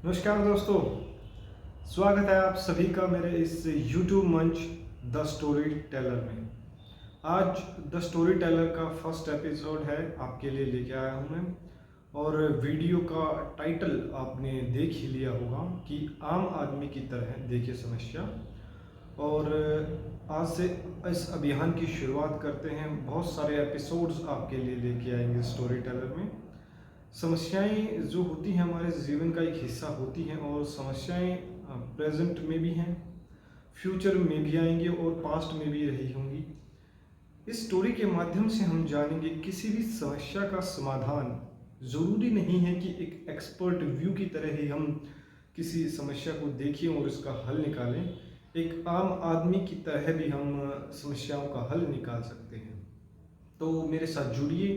नमस्कार दोस्तों, स्वागत है आप सभी का मेरे इस YouTube मंच द स्टोरी टेलर में। आज द स्टोरी टेलर का फर्स्ट एपिसोड है, आपके लिए लेके आया हूँ मैं। और वीडियो का टाइटल आपने देख ही लिया होगा कि आम आदमी की तरह देखिए समस्या। और आज से इस अभियान की शुरुआत करते हैं। बहुत सारे एपिसोड्स आपके लिए लेके आएंगे स्टोरी टेलर में। समस्याएं जो होती हैं हमारे जीवन का एक हिस्सा होती हैं, और समस्याएं प्रेजेंट में भी हैं, फ्यूचर में भी आएंगी और पास्ट में भी रही होंगी। इस स्टोरी के माध्यम से हम जानेंगे किसी भी समस्या का समाधान ज़रूरी नहीं है कि एक एक्सपर्ट व्यू की तरह ही हम किसी समस्या को देखें और इसका हल निकालें। एक आम आदमी की तरह भी हम समस्याओं का हल निकाल सकते हैं। तो मेरे साथ जुड़िए,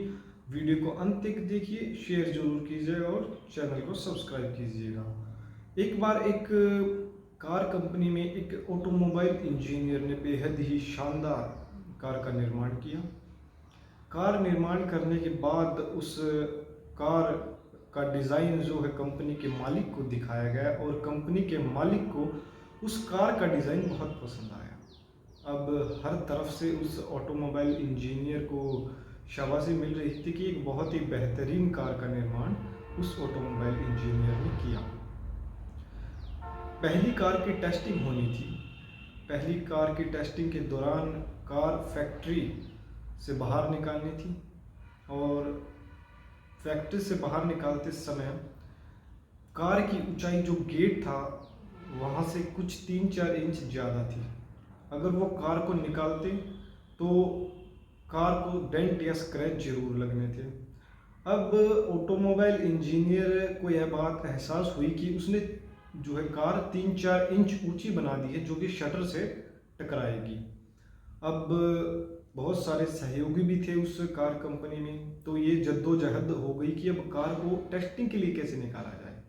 वीडियो को अंत तक देखिए, शेयर जरूर कीजिएगा और चैनल को सब्सक्राइब कीजिएगा। एक बार एक कार कंपनी में एक ऑटोमोबाइल इंजीनियर ने बेहद ही शानदार कार का निर्माण किया। कार निर्माण करने के बाद उस कार का डिज़ाइन जो है कंपनी के मालिक को दिखाया गया, और कंपनी के मालिक को उस कार का डिज़ाइन बहुत पसंद आया। अब हर तरफ से उस ऑटोमोबाइल इंजीनियर को शाबाशी मिल रही थी कि एक बहुत ही बेहतरीन कार का निर्माण उस ऑटोमोबाइल इंजीनियर ने किया। पहली कार की टेस्टिंग होनी थी। पहली कार की टेस्टिंग के दौरान कार फैक्ट्री से बाहर निकालनी थी, और फैक्ट्री से बाहर निकालते समय कार की ऊंचाई जो गेट था वहाँ से कुछ 3-4 इंच ज़्यादा थी। अगर वो कार को निकालते तो कार को डेंट या स्क्रैच जरूर लगने थे। अब ऑटोमोबाइल इंजीनियर को यह बात एहसास हुई कि उसने जो है कार 3-4 इंच ऊंची बना दी है, जो कि शटर से टकराएगी। अब बहुत सारे सहयोगी भी थे उस कार कंपनी में, तो ये जद्दोजहद हो गई कि अब कार को टेस्टिंग के लिए कैसे निकाला जाए।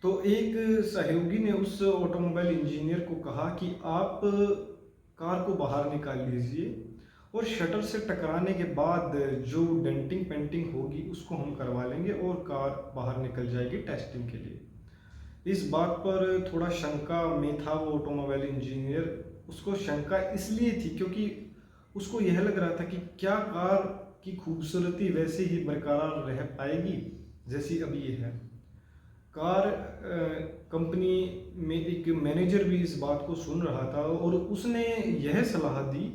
तो एक सहयोगी ने उस ऑटोमोबाइल इंजीनियर को कहा कि आप कार को बाहर निकाल लीजिए, और शटर से टकराने के बाद जो डेंटिंग पेंटिंग होगी उसको हम करवा लेंगे और कार बाहर निकल जाएगी टेस्टिंग के लिए। इस बात पर थोड़ा शंका में था वो ऑटोमोबाइल इंजीनियर। उसको शंका इसलिए थी क्योंकि उसको यह लग रहा था कि क्या कार की खूबसूरती वैसे ही बरकरार रह पाएगी जैसी अभी ये है। कार कंपनी में एक मैनेजर भी इस बात को सुन रहा था, और उसने यह सलाह दी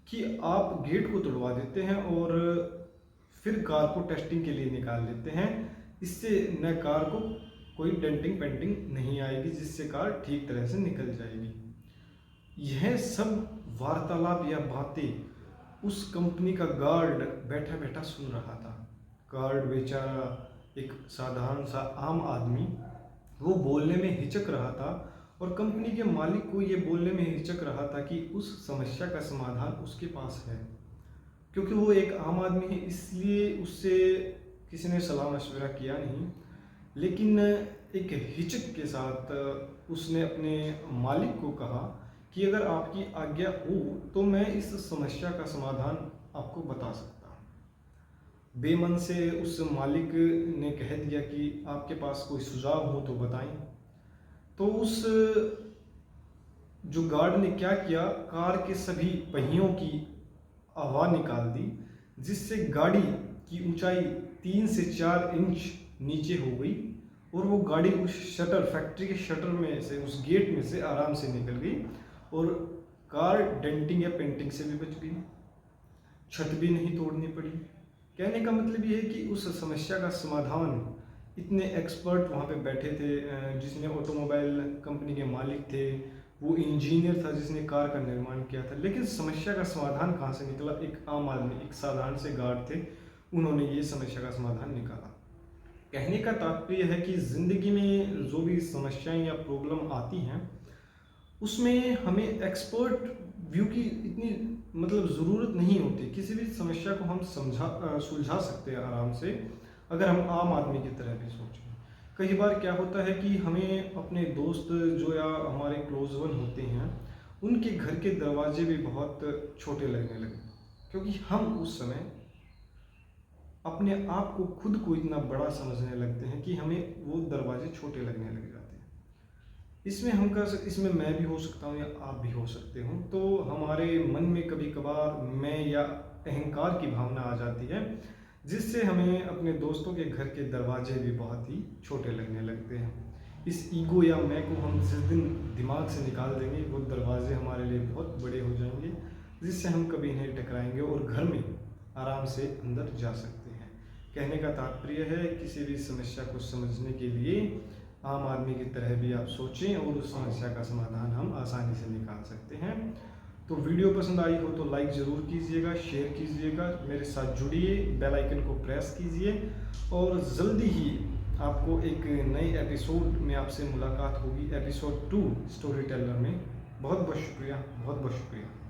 कि आप गेट को तोड़वा देते हैं और फिर कार को टेस्टिंग के लिए निकाल लेते हैं। इससे न कार को कोई डेंटिंग पेंटिंग नहीं आएगी, जिससे कार ठीक तरह से निकल जाएगी। यह सब वार्तालाप या बातें उस कंपनी का गार्ड बैठा बैठा सुन रहा था। गार्ड बेचारा एक साधारण सा आम आदमी, वो बोलने में हिचक रहा था, और कंपनी के मालिक को ये बोलने में हिचक रहा था कि उस समस्या का समाधान उसके पास है। क्योंकि वो एक आम आदमी है, इसलिए उससे किसी ने सलाह मशवरा किया नहीं। लेकिन एक हिचक के साथ उसने अपने मालिक को कहा कि अगर आपकी आज्ञा हो तो मैं इस समस्या का समाधान आपको बता सकता हूँ। बेमन से उस मालिक ने कह दिया कि आपके पास कोई सुझाव हो तो बताएं। तो उस जो गार्ड ने क्या किया, कार के सभी पहियों की हवा निकाल दी, जिससे गाड़ी की ऊंचाई 3 से 4 इंच नीचे हो गई, और वो गाड़ी उस शटर, फैक्ट्री के शटर में से, उस गेट में से आराम से निकल गई, और कार डेंटिंग या पेंटिंग से भी बच गई, छत भी नहीं तोड़नी पड़ी। कहने का मतलब ये है कि उस समस्या का समाधान इतने एक्सपर्ट वहाँ पे बैठे थे। जिसने ऑटोमोबाइल कंपनी के मालिक थे, वो इंजीनियर था जिसने कार का निर्माण किया था, लेकिन समस्या का समाधान कहाँ से निकला? एक आम आदमी, एक साधारण से गार्ड थे, उन्होंने ये समस्या का समाधान निकाला। कहने का तात्पर्य है कि ज़िंदगी में जो भी समस्याएं या प्रॉब्लम आती हैं उसमें हमें एक्सपर्ट व्यू की इतनी ज़रूरत नहीं होती। किसी भी समस्या को हम सुलझा सकते हैं आराम से, अगर हम आम आदमी की तरह भी सोचें। कई बार क्या होता है कि हमें अपने दोस्त जो या हमारे क्लोज वन होते हैं, उनके घर के दरवाजे भी बहुत छोटे लगने लगे, क्योंकि हम उस समय अपने आप को खुद को इतना बड़ा समझने लगते हैं कि हमें वो दरवाजे छोटे लगने लग जाते हैं। इसमें मैं भी हो सकता हूँ या आप भी हो सकते हो। तो हमारे मन में कभी कभार मैं या अहंकार की भावना आ जाती है, जिससे हमें अपने दोस्तों के घर के दरवाजे भी बहुत ही छोटे लगने लगते हैं। इस ईगो या मैं को हम जिस दिन दिमाग से निकाल देंगे, वो दरवाजे हमारे लिए बहुत बड़े हो जाएंगे, जिससे हम कभी नहीं टकराएंगे और घर में आराम से अंदर जा सकते हैं। कहने का तात्पर्य है, किसी भी समस्या को समझने के लिए आम आदमी की तरह भी आप सोचें और उस समस्या का समाधान हम आसानी से निकाल सकते हैं। तो वीडियो पसंद आई हो तो लाइक ज़रूर कीजिएगा, शेयर कीजिएगा, मेरे साथ जुड़िए, बेल आइकन को प्रेस कीजिए और जल्दी ही आपको एक नए एपिसोड में आपसे मुलाकात होगी, एपिसोड 2 स्टोरी टेलर में। बहुत बहुत शुक्रिया, बहुत बहुत शुक्रिया।